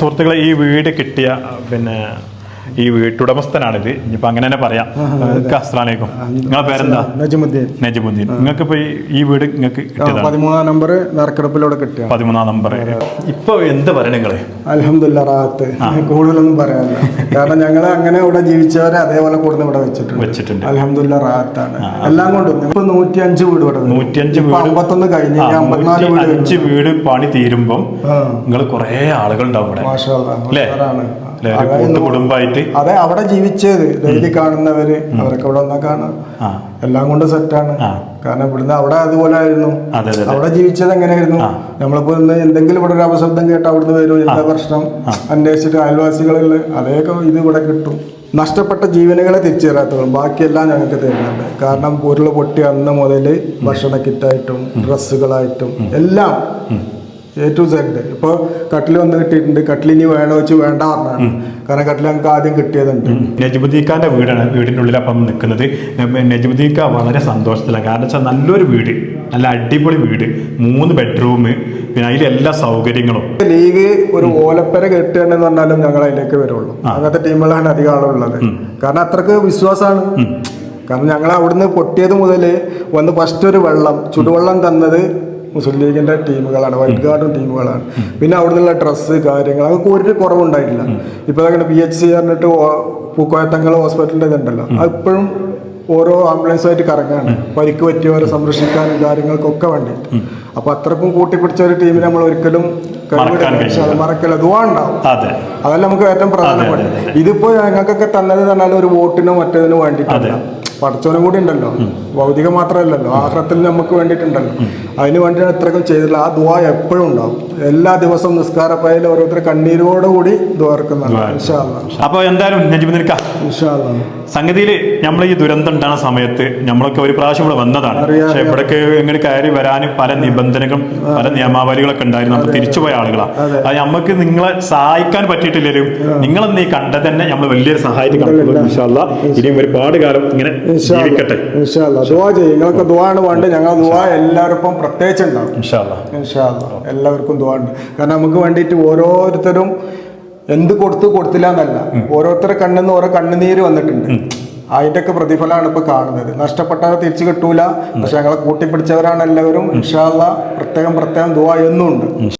സുഹൃത്തുക്കളെ ഈ വീട് കിട്ടിയ പിന്നെ ഈ വീട്ടുടമസ്ഥനാണിത്. ഇനിയിപ്പോൾ അങ്ങനെ തന്നെ പറയാം. അസ്സലാമലൈക്കും. നിങ്ങളെ പേരെന്താ? നജിമുദ്ദീൻ. നജിമുദ്ദീൻ. നിങ്ങൾക്ക് ഇപ്പോൾ ഈ വീട് നിങ്ങൾക്ക് 13-ാം നമ്പർ നറുക്കെടുപ്പിലൂടെ കിട്ടിയ 13-ാം നമ്പർ. ഇപ്പൊ എന്ത് പറയണ നിങ്ങള്? അൽഹംദുലില്ലാ റാഹത്ത്. കൂടുതലൊന്നും പറയാനില്ല. കാരണം ഞങ്ങൾ അങ്ങനെ ഇവിടെ ജീവിച്ചവരെ അതേപോലെ കൂടുതൽ ഇവിടെ വെച്ചിട്ടുണ്ട്. അൽഹംദുലില്ലാ റാഹത്താണ് എല്ലാം കൊണ്ടും. ഇപ്പൊ 105 വീട് ഇവിടെ 105 വീട് 51 കഴിഞ്ഞ് 54 വീട് 5 വീട് പണി തീരുമ്പം നിങ്ങൾ കുറെ ആളുകൾ ഉണ്ടാവും ഇവിടെ. മാഷാ അല്ലാഹ്. കുടുംബമായിട്ട് അതെ, അവിടെ ജീവിച്ചത് ഡെയിലി കാണുന്നവര് അവരൊക്കെ ഇവിടെ വന്നാൽ കാണാം. എല്ലാം കൊണ്ട് സെറ്റാണ്. കാരണം ഇവിടുന്ന് അവിടെ അതുപോലെ ആയിരുന്നു. അവിടെ ജീവിച്ചത് എങ്ങനെയായിരുന്നു? നമ്മളിപ്പോ എന്തെങ്കിലും ഇവിടെ ഒരു അപശബ്ദം കേട്ട് അവിടുന്ന് വരും, എന്താ പ്രശ്നം അന്വേഷിച്ചിട്ട് അയൽവാസികളിൽ അതേക്കെ ഇത് ഇവിടെ കിട്ടും. നഷ്ടപ്പെട്ട ജീവനുകളെ തിരിച്ചു തരാത്തതും ബാക്കിയെല്ലാം ഞങ്ങൾക്ക് തരുന്നുണ്ട്. കാരണം ഉരുള് പൊട്ടി അന്ന് മുതൽ ഭക്ഷണ കിറ്റായിട്ടും ഡ്രസ്സുകളായിട്ടും എല്ലാം A to Z. ഇപ്പോൾ കട്ടിൽ വന്ന് കിട്ടിയിട്ടുണ്ട്. കട്ടിൽ ഇനി വേണോ വെച്ച് വേണ്ട പറഞ്ഞാണ്. കാരണം കട്ടിൽ ഞങ്ങൾക്ക് ആദ്യം കിട്ടിയതുണ്ട്. നജിമുദ്ദീഖാന്റെ വീടാണ്. വീടിൻ്റെ ഉള്ളിൽ അപ്പം നിൽക്കുന്നത്. നജിമുദ്ദീഖ വളരെ സന്തോഷത്തിലാണ്. കാരണം വെച്ചാൽ നല്ലൊരു വീട്, നല്ല അടിപൊളി വീട്, 3 ബെഡ്റൂം, പിന്നെ അതിൽ എല്ലാ സൗകര്യങ്ങളും. ലീഗ് ഒരു ഓലപ്പര കെട്ടുകയെന്ന് പറഞ്ഞാലും ഞങ്ങൾ അതിലേക്ക് വരുള്ളൂ. അങ്ങനത്തെ ടീമുകളാണ് അധികം ആളുള്ളത്. കാരണം അത്രക്ക് വിശ്വാസമാണ്. കാരണം ഞങ്ങൾ അവിടുന്ന് പൊട്ടിയത് മുതൽ വന്ന് ഫസ്റ്റ് ഒരു ചുടുവെള്ളം തന്നത് മുസ്ലിം ലീഗിന്റെ ടീമുകളാണ്, വൈറ്റ് ഗാർഡും ടീമുകളാണ്. പിന്നെ അവിടെ നിന്നുള്ള ഡ്രസ്സ് കാര്യങ്ങൾ അതൊക്കെ ഒരു കുറവുണ്ടായിട്ടില്ല. ഇപ്പൊ അങ്ങനെ PHC പറഞ്ഞിട്ട് പൂക്കോയത്തങ്ങൾ ഹോസ്പിറ്റലിന്റെ ഇതുണ്ടല്ലോ, അതിപ്പോഴും ഓരോ ആംബുലൻസുമായിട്ട് കറങ്ങാണ് പരിക്ക് പറ്റിയവരെ സംരക്ഷിക്കാനും കാര്യങ്ങൾക്കൊക്കെ വേണ്ടിയിട്ട്. അപ്പൊ അത്രക്കും കൂട്ടിപ്പിടിച്ച ഒരു ടീമിനെ നമ്മൾ ഒരിക്കലും മറക്കല്ല. ദുആ ഉണ്ടാവും. അതല്ല നമുക്ക് ഏറ്റവും പ്രധാനപ്പെട്ടത്. ഇതിപ്പോ ഞങ്ങൾക്കൊക്കെ തന്നത് പറഞ്ഞാൽ ഒരു വോട്ടിനോ മറ്റേതിനോ വേണ്ടിയിട്ടല്ല, പഠിച്ചവനും കൂടി ഉണ്ടല്ലോ. ഭൗതികം മാത്രമല്ലല്ലോ, ആഖിറത്തിൽ നമുക്ക് വേണ്ടിയിട്ടുണ്ടല്ലോ. അതിന് വേണ്ടിയാണ് ഇത്രക്കും ചെയ്തിട്ടുള്ളത്. ആ ദുആ എപ്പോഴും ഉണ്ടാവും. എല്ലാ ദിവസവും നിസ്കാരപ്പയിൽ ഓരോരുത്തർ കണ്ണീരോടുകൂടി ദുആർക്കുന്നതാണ്. ഇൻഷാ അല്ലാഹ്. അപ്പോൾ എന്തായാലും ഇൻഷാ അല്ലാഹ് സംഗതിയിൽ നമ്മൾ ഈ ദുരന്തം ഉണ്ടാകുന്ന സമയത്ത് നമ്മളൊക്കെ ഒരു പ്രാവശ്യം ഇവിടെ വന്നതാണ്. പക്ഷെ ഇവിടേക്ക് ഇങ്ങനെ കയറി വരാനും പല നിബന്ധനകളും പല നിയമാവലികളൊക്കെ ഉണ്ടായിരുന്നു. നമ്മൾ തിരിച്ചുപോയ ആളുകളാണ്. അത് നമുക്ക് നിങ്ങളെ സഹായിക്കാൻ പറ്റിയിട്ടില്ലെങ്കിലും നിങ്ങളെന്ന് ഈ കണ്ടത് തന്നെ നമ്മൾ വലിയൊരു സഹായിക്കും. ഇൻഷാ അല്ലാഹ് ഇനിയും ഒരുപാട് കാലം ഇങ്ങനെ ജീവിക്കട്ടെ. ഇൻഷാ അല്ലാഹ് ദുആ ചെയ്യും. നിങ്ങൾക്ക് ദുആ ആണ് വേണ്ടത്. ഞങ്ങൾ ദുആ എല്ലാവർക്കും പ്രത്യേകിച്ച് ഉണ്ടാവും. ഇൻഷാ അല്ലാഹ് എല്ലാവർക്കും ദുആ ഉണ്ട്. കാരണം നമുക്ക് വേണ്ടിയിട്ട് ഓരോരുത്തരും എന്ത് കൊടുത്തില്ല എന്നല്ല, ഓരോരുത്തരുടെ കണ്ണിന്ന് ഓരോ കണ്ണുനീര് വന്നിട്ടുണ്ട്. അതിന്റെ ഒക്കെ പ്രതിഫലമാണ് ഇപ്പൊ കാണുന്നത്. നഷ്ടപ്പെട്ടവരെ തിരിച്ചു കിട്ടൂല. പക്ഷെ ഞങ്ങളെ കൂട്ടിപ്പിടിച്ചവരാണ് എല്ലാവരും. ഇൻഷാ അല്ലാഹ് പ്രത്യേകം ദുആ എന്നും ഉണ്ട്.